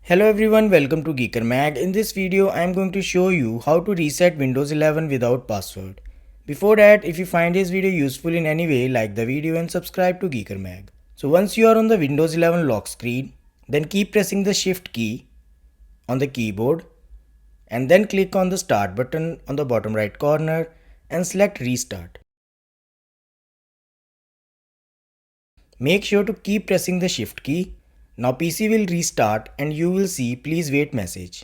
Hello everyone, welcome to Geeker Mag. In this video, I am going to show you how to reset Windows 11 without password. Before that, if you find this video useful in any way, like the video and subscribe to Geeker Mag. So once you are on the Windows 11 lock screen, then keep pressing the Shift key on the keyboard and then click on the Start button on the bottom right corner and select Restart. Make sure to keep pressing the Shift key. Now PC will restart and you will see please wait message.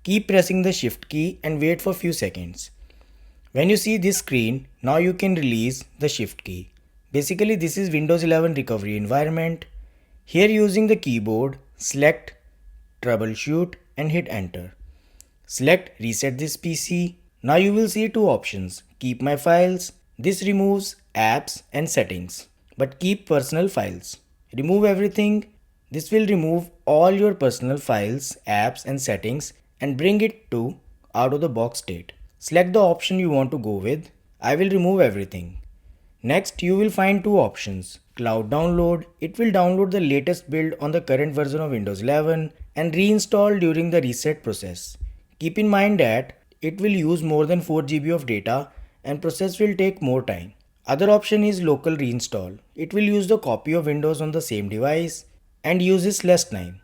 Keep pressing the Shift key and wait for few seconds. When you see this screen, now you can release the Shift key. Basically this is Windows 11 recovery environment. Here using the keyboard, select Troubleshoot and hit enter. Select Reset this PC. Now you will see two options, Keep My Files. This removes apps and settings, but keep personal files. Remove everything. This will remove all your personal files, apps and settings and bring it to out of the box state. Select the option you want to go with. I will remove everything. Next, you will find two options. Cloud download. It will download the latest build on the current version of Windows 11 and reinstall during the reset process. Keep in mind that it will use more than 4 GB of data and process will take more time. Other option is local reinstall. It will use the copy of Windows on the same device and uses less time.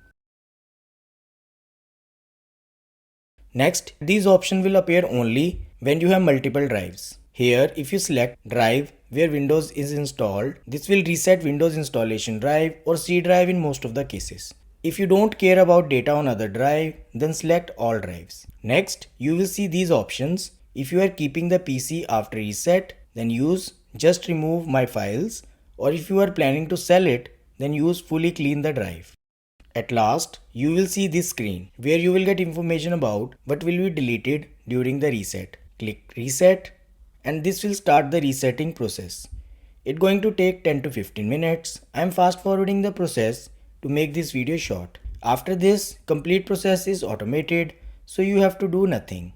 Next, these options will appear only when you have multiple drives. Here, if you select drive where Windows is installed, this will reset Windows installation drive or C drive in most of the cases. If you don't care about data on other drive, then select all drives. Next, you will see these options. If you are keeping the PC after reset, then use just remove my files, or if you are planning to sell it, then use fully clean the drive. At last, you will see this screen where you will get information about what will be deleted during the reset. Click reset and this will start the resetting process. It's going to take 10 to 15 minutes. I am fast forwarding the process to make this video short. After this, complete process is automated, so you have to do nothing.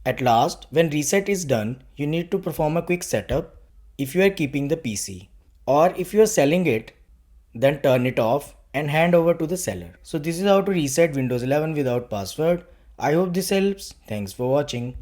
At last, when reset is done, you need to perform a quick setup if you are keeping the PC. Or if you are selling it, then turn it off and hand over to the seller. So this is how to reset Windows 11 without password. I hope this helps. Thanks for watching.